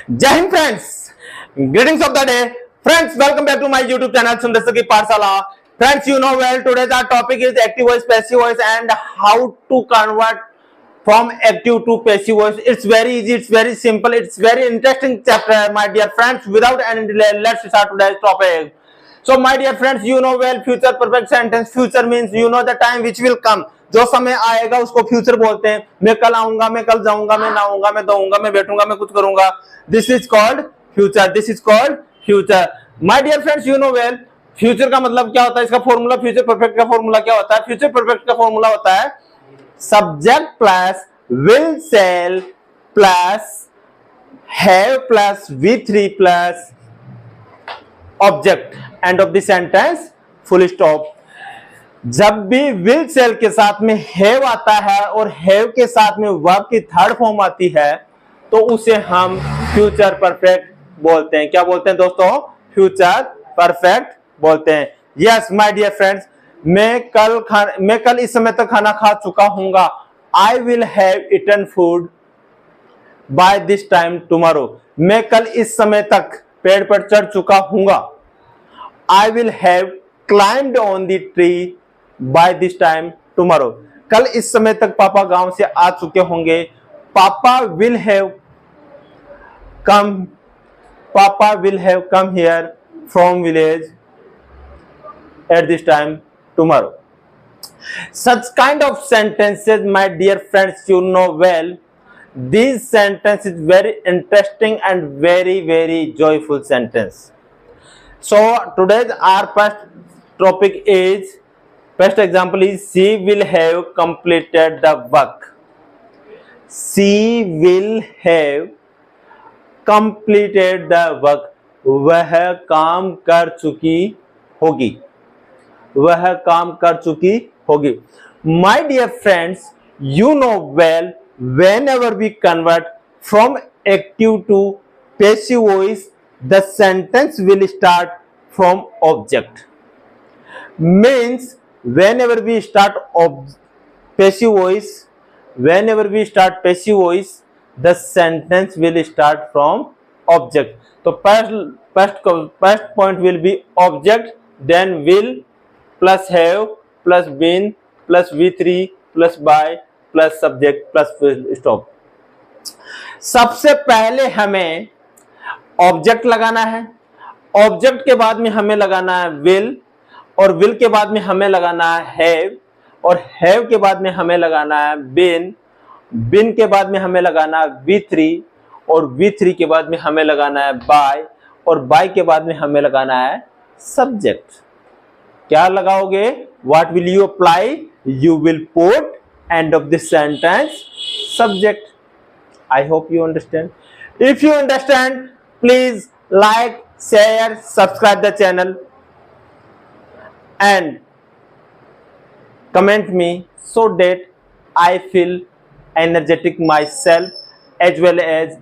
जय हिंद friends, greetings of the day friends, welcome back to my YouTube channel Sundar की पाठशाला। Friends, you know well today's our topic is active voice, passive voice and how to convert from active to passive voice. It's very easy, it's very simple, it's very interesting chapter my dear friends. Without any delay, let's start today's topic. So my dear friends, you know well future perfect sentence. Future means you know the time which will come. जो समय आएगा उसको future बोलते हैं। मैं कल आऊंगा, मैं कल जाऊंगा, मैं ना आऊंगा, मैं दऊंगा, मैं बैठूंगा, मैं कुछ करूंगा। This is called future, this is called future. My dear friends, you know well future का मतलब क्या होता है, इसका फॉर्मूला, फ्यूचर परफेक्ट का फॉर्मूला क्या होता है? फ्यूचर परफेक्ट का फॉर्मूला होता है subject plus will shall plus have plus V3 plus object, end of the sentence, full stop. जब भी विल सेल के साथ में हैव आता है और हैव के साथ में वर्ब की थर्ड फॉर्म आती है तो उसे हम फ्यूचर परफेक्ट बोलते हैं। क्या बोलते हैं दोस्तों? फ्यूचर परफेक्ट बोलते हैं। यस माय डियर फ्रेंड्स, मैं कल इस समय तक खाना खा चुका हूंगा। I will have eaten food by this time tomorrow. मैं कल इस समय तक पेड़ पर चढ़ चुका हूंगा। I will have climbed on the tree by this time tomorrow. कल इस समय तक पापा गांव से आ चुके होंगे। पापा will have come here from village at this time tomorrow. Such kind of sentences, my dear friends, you know well, these sentences is very interesting and very joyful sentence. So today's our first topic is, first example is she will have completed the work. She will have completed the work. वह काम कर चुकी होगी, वह काम कर चुकी होगी। My dear friends, you know well, whenever we convert from active to passive voice, the sentence will start from object. Means whenever we start passive voice, the sentence will start from object. So first point will be object, then will plus have plus been plus V3 plus by plus subject plus full stop। सबसे पहले हमें object लगाना है, object के बाद में हमें लगाना है विल, और विल के बाद में हमें लगाना है हैव, और हैव के बाद में हमें लगाना है बीन, बीन के बाद में हमें लगाना है V3, और V3 के बाद में हमें लगाना है बाय, और बाय के बाद में हमें लगाना है सब्जेक्ट। क्या लगाओगे? What will you apply? You will put end of this sentence subject. I hope you understand. If you understand, please like, share, subscribe the channel and comment me so that I feel energetic myself, as well as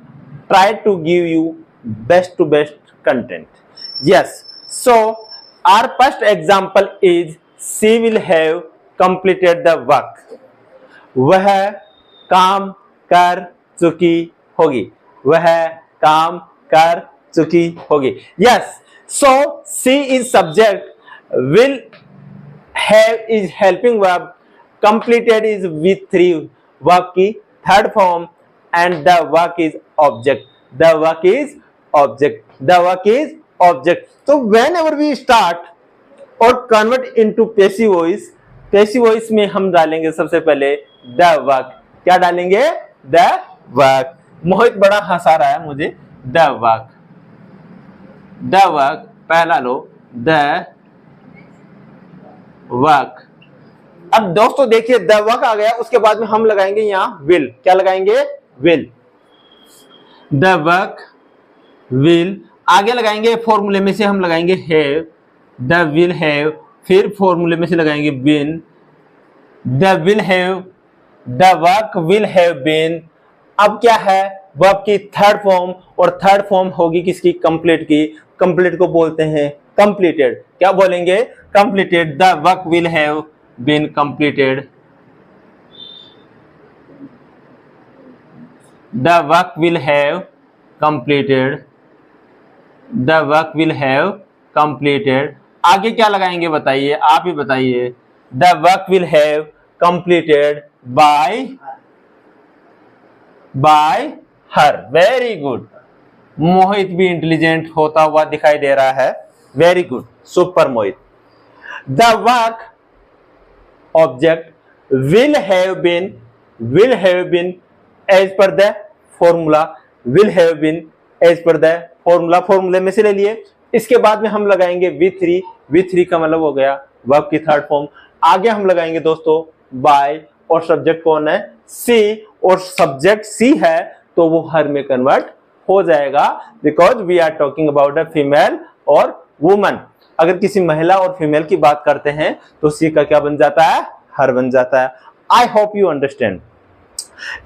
try to give you best to best content. Yes, so our first example is she will have completed the work. वह काम कर चुकी होगी, वह काम कर चुकी होगी। Yes, so she is subject, will have is helping verb, completed is V3 verb की third form, and the work is object, the work is object, the work is object। तो whenever we start और convert into passive voice में हम डालेंगे सबसे पहले the work। क्या डालेंगे? the work। मोहित बड़ा हंसा रहा है मुझे। the work पहला लो, the work। अब दोस्तों देखिए the work आ गया, उसके बाद में हम लगाएंगे यहाँ will। क्या लगाएंगे? will। the work will, आगे लगाएंगे फॉर्मूले में से हम लगाएंगे हैव, द विल हैव, फिर फॉर्मूले में से लगाएंगे been, the will have, the work will have been. अब क्या है? वर्ब की थर्ड फॉर्म, और थर्ड फॉर्म होगी किसकी? कंप्लीट की। कंप्लीट को बोलते हैं कंप्लीटेड। क्या बोलेंगे? Completed. The work will have been completed, the work will have completed, the work will have completed। आगे क्या लगाएंगे बताइए, आप ही बताइए। The work will have completed by her। Very good, Mohit भी इंटेलिजेंट होता हुआ दिखाई दे रहा है। Very good, super Mohit. The work object will have been as per the formula, will have been as per the formula, फॉर्मूले में से ले लिए। इसके बाद में हम लगाएंगे V3 का मतलब हो गया वर्ब की थर्ड फॉर्म। आगे हम लगाएंगे दोस्तों बाय, और सब्जेक्ट कौन है, सी, और सब्जेक्ट सी है तो वो हर में कन्वर्ट हो जाएगा, because we are talking about a female और वुमन। अगर किसी महिला और फीमेल की बात करते हैं तो सी का क्या बन जाता है, हर बन जाता है। I hope you understand.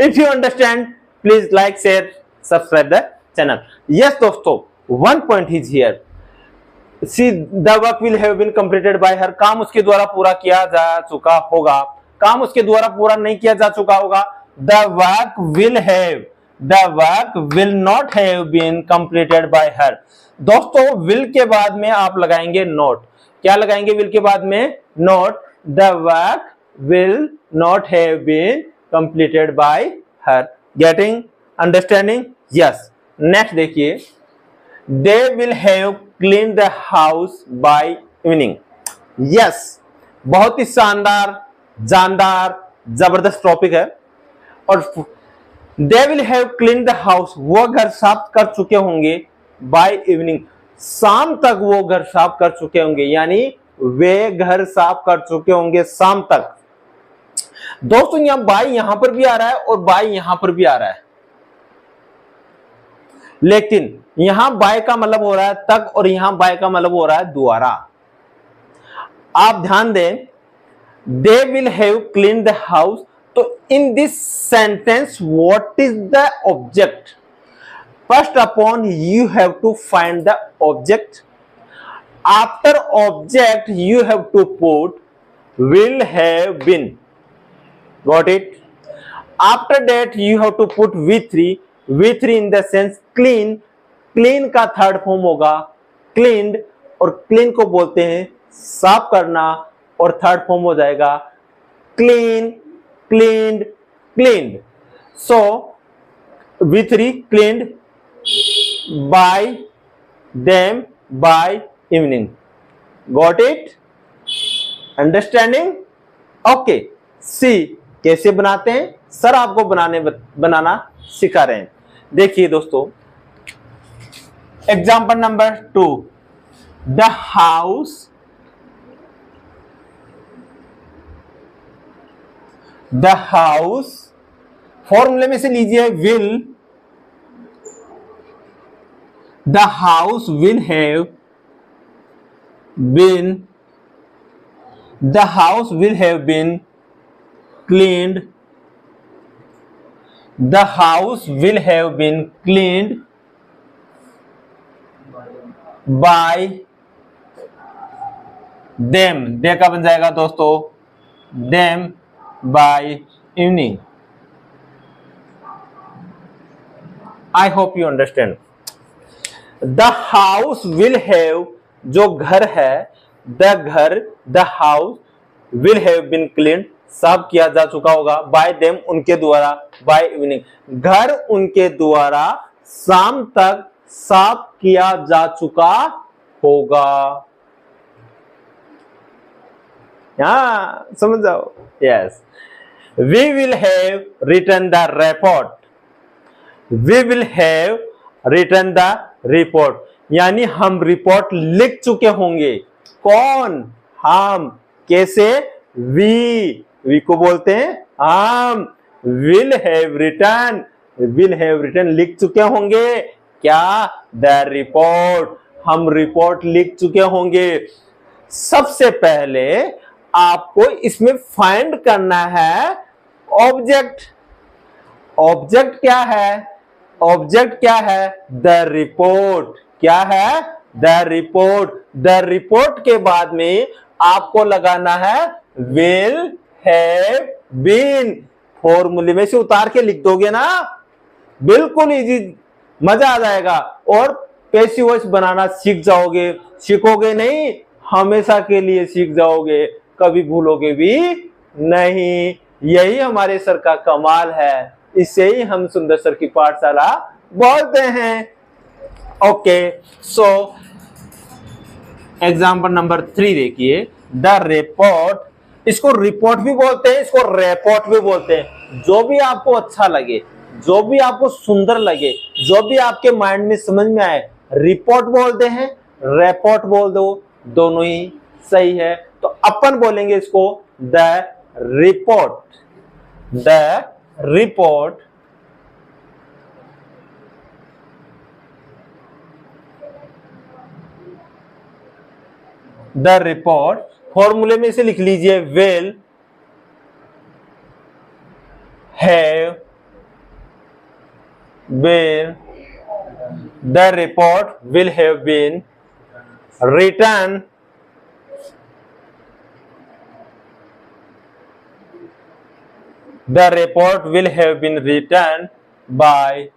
If you understand please like, share, subscribe the channel. Yes दोस्तों, one point is here. See the work will have been completed by her, काम उसके द्वारा पूरा किया जा चुका होगा। काम उसके द्वारा पूरा नहीं किया जा चुका होगा। The work will not have been completed by her. दोस्तों विल के बाद में आप लगाएंगे नॉट। क्या लगाएंगे विल के बाद में, not. The work will not have been completed by her. Getting, understanding? Yes. Next देखिए, they will have clean the house by evening. Yes, बहुत ही शानदार, जानदार, जबरदस्त टॉपिक है। और they will have clean the house, वो घर साफ कर चुके होंगे बाय इवनिंग, शाम तक वो घर साफ कर चुके होंगे, यानी वे घर साफ कर चुके होंगे शाम तक। दोस्तों यहां बाय यहां पर भी आ रहा है और बाय यहां पर भी आ रहा है, लेकिन यहां बाय का मतलब हो रहा है तक और यहां बाय का मतलब हो रहा है द्वारा। आप ध्यान दें, they will have clean the house, तो in this sentence what is the object? First upon you have to find the object. After object you have to put will have been, got it? After that you have to put V3 in the sense clean। clean का third form होगा cleaned, और clean को बोलते हैं साफ करना, और third form हो जाएगा clean, cleaned, cleaned। so V3 cleaned by them by evening, got it? Understanding? Okay. See कैसे बनाते हैं, सर आपको बनाना सिखा रहे हैं। देखिए दोस्तों, एग्जांपल नंबर 2, द हाउस फॉर्मूले में से लीजिए will, the house will have been, the house will have been cleaned, the house will have been cleaned by them। दे का बन जाएगा दोस्तों them by evening। I hope you understand। the house will have, जो घर है, the house will have been cleaned, साफ किया जा चुका होगा, बाय देम, उनके द्वारा, बाय इवनिंग, घर उनके द्वारा शाम तक साफ किया जा चुका होगा। समझ जाओ। Yes, we will have written the report, we will have written the report, यानी हम रिपोर्ट लिख चुके होंगे। कौन? हम। कैसे? वी को बोलते हैं हम। विल हैव रिटन, लिख चुके होंगे क्या? द रिपोर्ट, हम रिपोर्ट लिख चुके होंगे। सबसे पहले आपको इसमें फाइंड करना है ऑब्जेक्ट। ऑब्जेक्ट क्या है? ऑब्जेक्ट क्या है? The report. क्या है? The report. द रिपोर्ट के बाद में आपको लगाना है विल हैव बीन। फॉर्मूले में से उतार के लिख दोगे ना, बिल्कुल इजी मजा आ जाएगा और पैसिव वॉइस बनाना सीख जाओगे। सीखोगे नहीं, हमेशा के लिए सीख जाओगे, कभी भूलोगे भी नहीं। यही हमारे सर का कमाल है, इससे ही हम सुंदर सर की पाठशाला बोलते हैं। ओके, सो एग्जाम्पल नंबर 3 देखिए, द रिपोर्ट। इसको रिपोर्ट भी बोलते हैं, इसको रिपोर्ट भी बोलते हैं। जो भी आपको अच्छा लगे, जो भी आपको सुंदर लगे, जो भी आपके माइंड में समझ में आए, रिपोर्ट बोलते हैं, रिपोर्ट बोल दो, दोनों ही सही है। तो अपन बोलेंगे इसको the report, the report. The report फॉर्मूले में इसे लिख लीजिए, will have been, the report will have been written the report will have been written by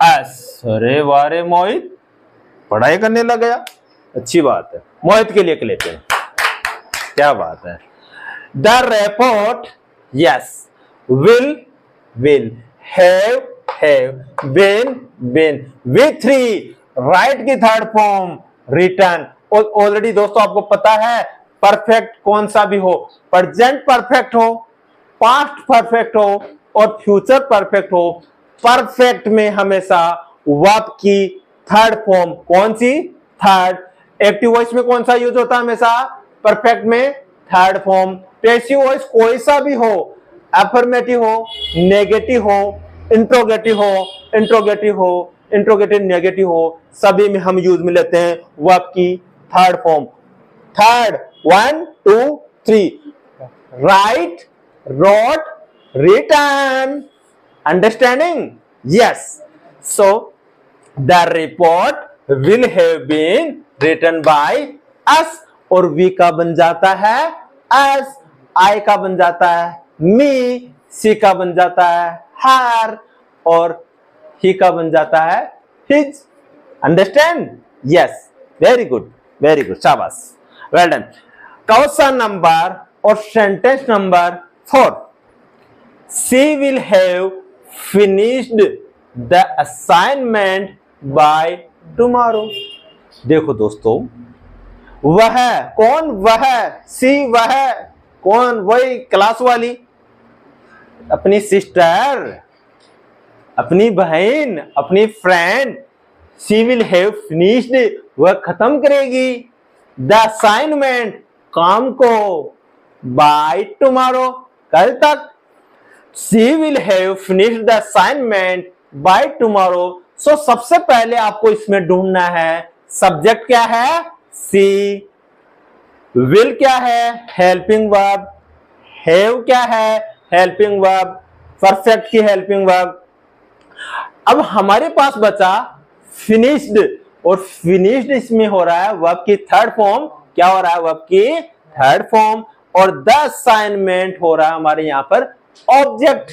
us। अरे वारे मोहित, पढ़ाई करने लग गया, अच्छी बात है। मोहित के लिए लेते हैं, क्या बात है। The report, yes, will have been with 3 write की थर्ड फॉर्म रिटर्न। ऑलरेडी दोस्तों आपको पता है परफेक्ट कौन सा भी हो, प्रेजेंट परफेक्ट हो, पास्ट परफेक्ट हो और फ्यूचर परफेक्ट हो, परफेक्ट में हमेशा वर्ब की थर्ड फॉर्म, कौन सी, थर्ड। एक्टिव वॉइस में कौन सा यूज होता है हमेशा, परफेक्ट में थर्ड फॉर्म। पैसिव वॉइस कोई सा भी हो, अफर्मेटिव हो, नेगेटिव हो, इंट्रोगेटिव हो, इंट्रोगेटिव नेगेटिव हो, सभी में हम यूज में लेते हैं वर्ब की third form. Third, 1 2 3, right, wrote, written, understanding? Yes. So the report will have been written by us, और we का बन जाता है us, I का बन जाता है me, C का बन जाता है her, और he का बन जाता है his। Understand? Yes. Very good, very good, शाबाश, well done। क्वेश्चन नंबर और sentence number 4, she will have finished the assignment by tomorrow। देखो दोस्तों, वह कौन, वह सी, वह कौन, वही क्लास वाली, अपनी सिस्टर, अपनी बहन, अपनी friend. she will have finished, वह खत्म करेगी, the assignment, काम को, by tomorrow, कल तक। she will have finished the assignment by tomorrow। so सबसे पहले आपको इसमें ढूंढना है सब्जेक्ट क्या है, she, will क्या है, हेल्पिंग वर्ब, have क्या है, हेल्पिंग वर्ब, परफेक्ट की हेल्पिंग वर्ब। अब हमारे पास बचा फिनिश्ड, और फिनिश्ड इसमें हो रहा है वर्ब की थर्ड फॉर्म, क्या हो रहा है, वर्ब की थर्ड फॉर्म, और द असाइनमेंट हो रहा है हमारे यहां पर ऑब्जेक्ट।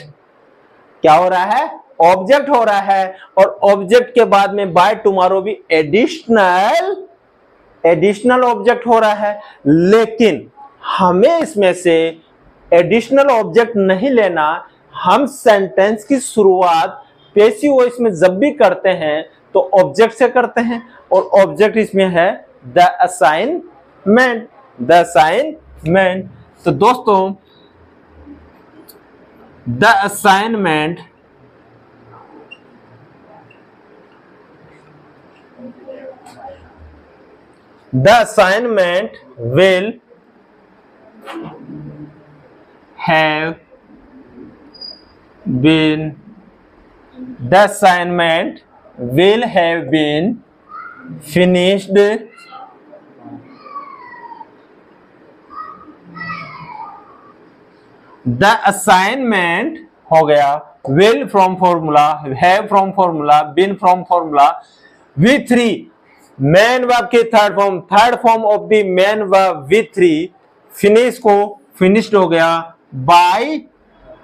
क्या हो रहा है, ऑब्जेक्ट हो रहा है, और ऑब्जेक्ट के बाद में बाय टुमारो भी एडिशनल ऑब्जेक्ट हो रहा है। लेकिन हमें इसमें से एडिशनल ऑब्जेक्ट नहीं लेना, हम सेंटेंस की शुरुआत पैसिव वॉइस में जब भी करते हैं तो ऑब्जेक्ट से करते हैं, और ऑब्जेक्ट इसमें है द असाइनमेंट, द असाइनमेंट। तो दोस्तों the assignment will have been, the assignment will have been finished the assignment हो गया, will from formula, have from formula, been from formula, with 3 main verb की third form of the main verb with 3, finish को finished हो गया bye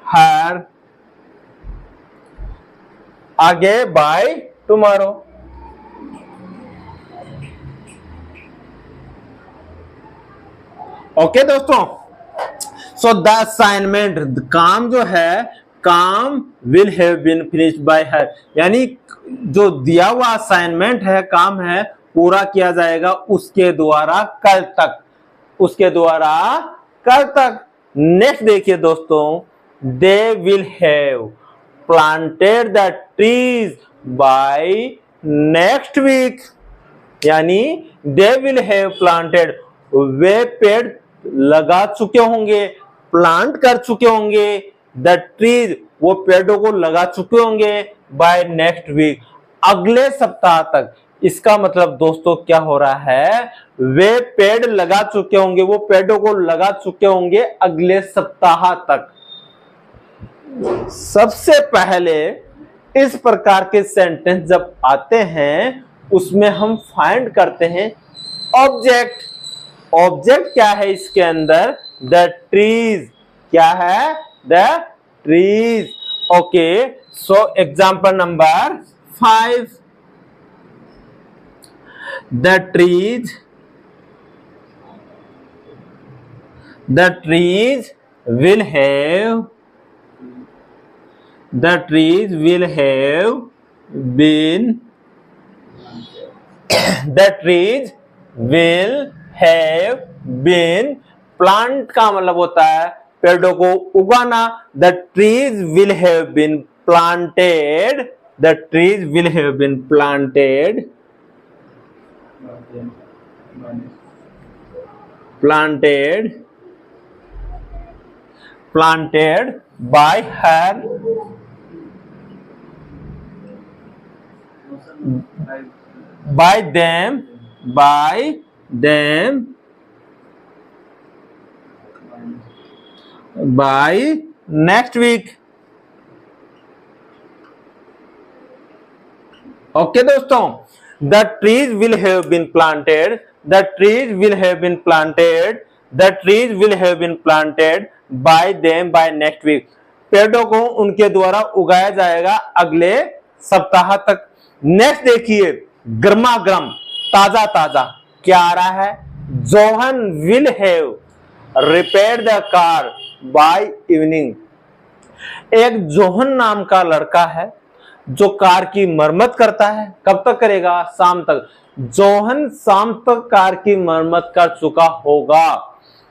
हर, आगे by tomorrow. Okay दोस्तों, so the assignment, काम जो है, काम will have been finished by her, यानी जो दिया हुआ असाइनमेंट है, काम है, पूरा किया जाएगा उसके द्वारा कल तक, उसके द्वारा कल तक। नेक्स्ट देखिए दोस्तों, they will have planted the trees by next week, यानी दे विल हैव प्लांटेड, वे पेड़ लगा चुके होंगे, प्लांट कर चुके होंगे, द ट्रीज, वो पेड़ों को लगा चुके होंगे, बाय नेक्स्ट वीक, अगले सप्ताह तक। इसका मतलब दोस्तों क्या हो रहा है, वे पेड़ लगा चुके होंगे, वो पेड़ों को लगा चुके होंगे अगले सप्ताह तक। सबसे पहले इस प्रकार के सेंटेंस जब आते हैं उसमें हम फाइंड करते हैं ऑब्जेक्ट। ऑब्जेक्ट क्या है इसके अंदर, द ट्रीज, क्या है, the trees. Okay, so example number 5, the trees will have, the trees will have been the trees will have been, plant का मतलब होता है पेड़ों को उगाना, the trees will have been planted, the trees will have been planted by her, by them by next week। Okay दोस्तों, the trees will have been planted, the trees will have been planted, the trees will have been planted by them by next week, पेड़ों को उनके द्वारा उगाया जाएगा अगले सप्ताह तक। नेक्स्ट देखिए, गर्मा गर्म, ताजा ताजा, क्या आ रहा है, Johan will have repair the car by evening. एक जोहन नाम का लड़का है जो कार की मरम्मत करता है, कब तक करेगा, शाम तक। जोहन शाम तक कार की मरम्मत कर चुका होगा,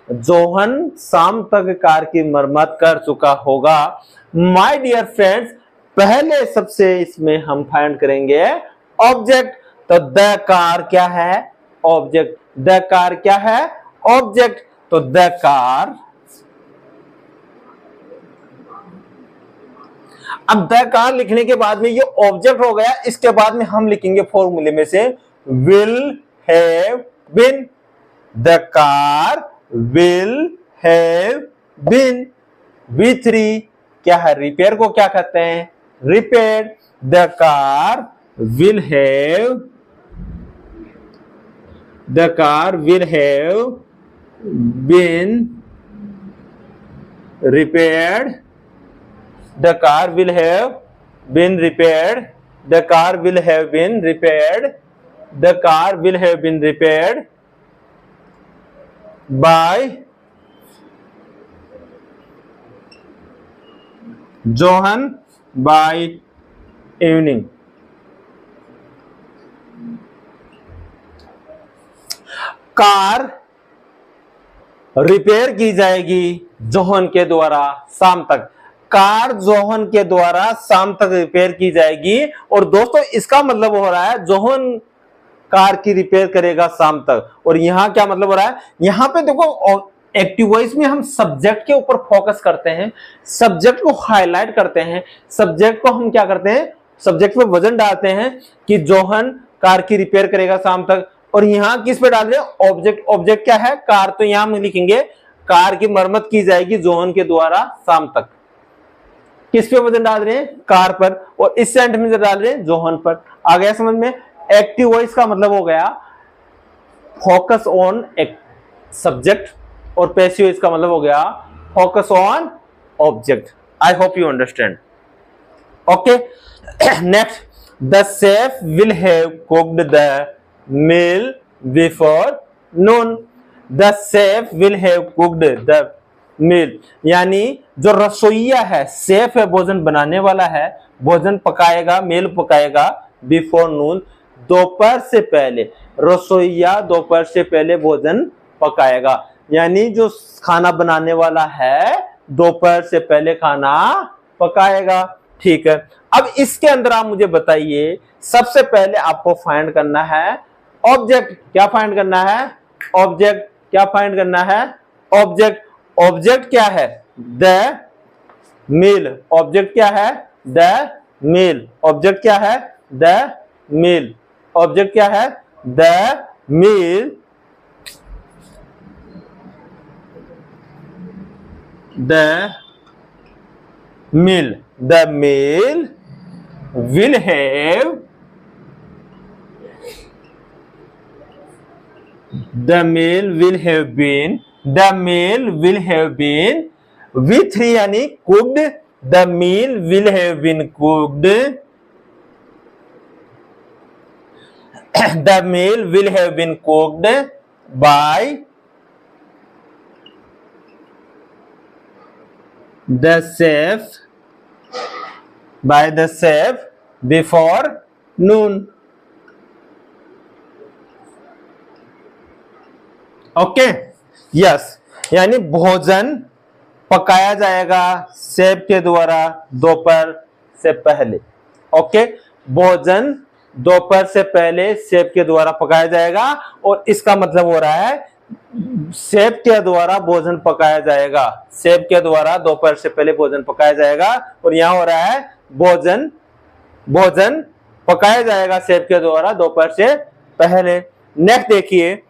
जोहन शाम तक कार की मरम्मत कर चुका होगा। माय डियर फ्रेंड्स, पहले सबसे इसमें हम फाइंड करेंगे ऑब्जेक्ट। तो द कार क्या है, ऑब्जेक्ट। द कार क्या है, ऑब्जेक्ट। तो द कार, अब द कार लिखने के बाद में ये ऑब्जेक्ट हो गया। इसके बाद में हम लिखेंगे फॉर्मूले में से will have been, the car will have been. V3 क्या है, रिपेयर को क्या कहते हैं, repair. The car will have, the car will have been repaired, the car will have been repaired, the car will have been repaired, the car will have been repaired by Johan by evening। Car repair की जाएगी Johan के द्वारा शाम तक, car Johan के द्वारा शाम तक रिपेयर की जाएगी। और दोस्तों इसका मतलब हो रहा है जोहन कार की रिपेयर करेगा शाम तक। और यहां क्या मतलब हो रहा है, यहां पे देखो एक्टिव वॉइस में हम सब्जेक्ट के ऊपर फोकस करते हैं, सब्जेक्ट को हाईलाइट करते हैं, सब्जेक्ट को हम क्या करते हैं, सब्जेक्ट पे वजन डालते हैं कि जोहन कार की रिपेयर करेगा शाम तक। और यहां किस पे डाल रहे हैं, ऑब्जेक्ट। ऑब्जेक्ट क्या है, कार। तो यहां हम लिखेंगे कार की मरम्मत की जाएगी जोहन के द्वारा शाम तक। किस पे वजन डाल रहे हैं, कार पर। और इस सेंटेंस में डाल रहे हैं जोहन पर। आ गया समझ में। एक्टिव वॉइस का मतलब हो गया फोकस ऑन एक सब्जेक्ट, और पैसिव वॉइस का मतलब हो गया focus on object. I hope you understand. Okay. Next, the chef will have cooked the meal before noon. The chef will have cooked the meal. यानी जो रसोइया है, शेफ है, भोजन बनाने वाला है, भोजन पकाएगा, मेल पकाएगा बिफोर नून, दोपहर से पहले। रसोइया दोपहर से पहले भोजन पकाएगा, यानी जो खाना बनाने वाला है दोपहर से पहले खाना पकाएगा। ठीक है, अब इसके अंदर आप मुझे बताइए, सबसे पहले आपको फाइंड करना है ऑब्जेक्ट। क्या फाइंड करना है? ऑब्जेक्ट। क्या फाइंड करना है? ऑब्जेक्ट। ऑब्जेक्ट क्या है? The meal. ऑब्जेक्ट क्या है? The meal. ऑब्जेक्ट क्या है? The meal. ऑब्जेक्ट क्या है? The meal. The meal. The meal will have been V3 यानी cooked. The meal will have been cooked. The meal will have been cooked by the chef before noon. Okay, yes, यानी भोजन पकाया जाएगा chef के द्वारा दोपहर से पहले। ओके, भोजन दोपहर से पहले शेफ के द्वारा पकाया जाएगा, और इसका मतलब हो रहा है शेफ के द्वारा भोजन पकाया जाएगा। शेफ के द्वारा दोपहर से पहले भोजन पकाया जाएगा, और यहां हो रहा है भोजन पकाया जाएगा शेफ के द्वारा दोपहर से पहले। नेक्स्ट देखिए,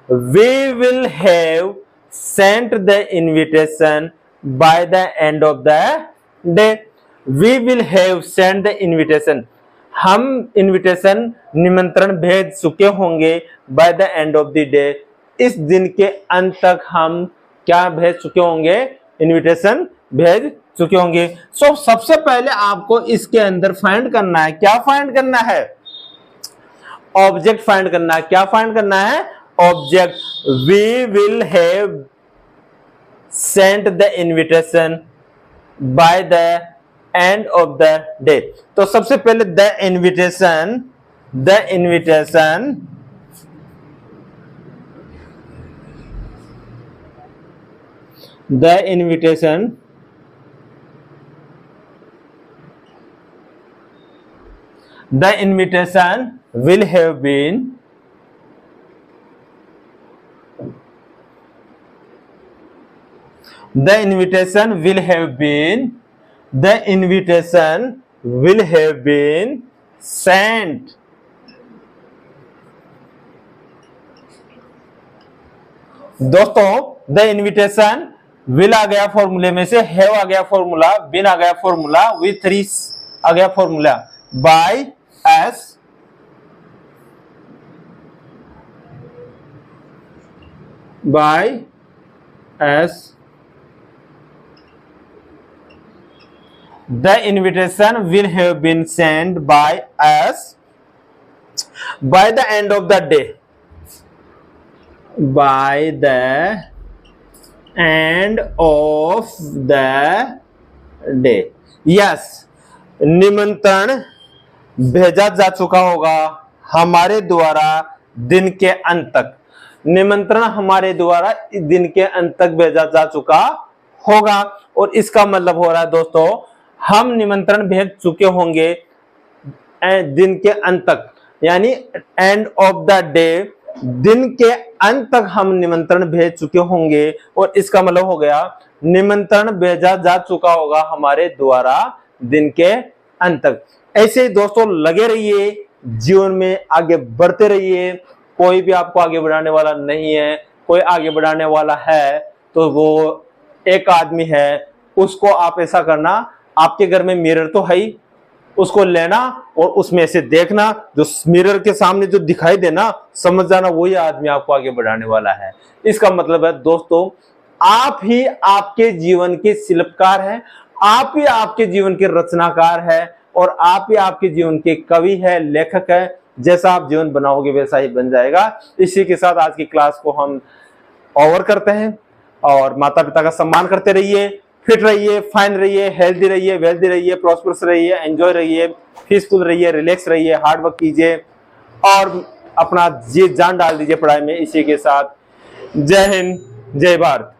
we will have sent the invitation by the end of the day. We will have sent the invitation, हम इनविटेशन निमंत्रण भेज चुके होंगे by the end of the day, इस दिन के अंत तक हम क्या भेज चुके होंगे? इनविटेशन भेज चुके होंगे। सो सबसे पहले आपको इसके अंदर फाइंड करना है, क्या फाइंड करना है? ऑब्जेक्ट फाइंड करना है। क्या फाइंड करना है? Object. We will have sent the invitation by the end of the day. तो सबसे पहले the invitation will have been sent दोस्तों, द इनविटेशन विल आ गया फॉर्मूले में से, हैव आ गया फॉर्मूला, बिन आ गया फॉर्मूला, विथ 3 आ गया formula, by S the invitation will have been sent by us by the end of the day. By the end of the day. Yes, निमंत्रण भेजा जा चुका होगा हमारे द्वारा दिन के अंत तक। निमंत्रण हमारे द्वारा दिन के अंत तक भेजा जा चुका होगा, और इसका मतलब हो रहा है दोस्तों, हम निमंत्रण भेज चुके होंगे दिन के अंत तक, यानी एंड ऑफ द डे, दिन के अंत तक हम निमंत्रण भेज चुके होंगे, और इसका मतलब हो गया निमंत्रण भेजा जा चुका होगा हमारे द्वारा दिन के अंत तक। ऐसे ही दोस्तों लगे रहिए, जीवन में आगे बढ़ते रहिए। कोई भी आपको आगे बढ़ाने वाला नहीं है, कोई आगे बढ़ाने वाला है तो वो एक आदमी है, उसको आप ऐसा करना, आपके घर में मिरर तो है ही, उसको लेना और उसमें से देखना, जो मिरर के सामने जो दिखाई देना, समझ जाना वही आदमी आपको आगे बढ़ाने वाला है। इसका मतलब है दोस्तों, आप ही आपके जीवन के शिल्पकार हैं, आप ही आपके जीवन के रचनाकार है और आप ही आपके जीवन के कवि है, लेखक है। जैसा आप जीवन बनाओगे वैसा ही बन जाएगा। इसी के साथ आज की क्लास को हम ओवर करते हैं और माता पिता का सम्मान करते रहिए, फिट रहिए, फाइन रहिए, हेल्दी रहिए, वेल्दी रहिए, प्रॉस्परस रहिए, एंजॉय रहिए, पीसफुल रहिए, रिलैक्स रहिए, हार्ड वर्क कीजिए और अपना जी जान डाल दीजिए पढ़ाई में। इसी के साथ जय हिंद, जय भारत।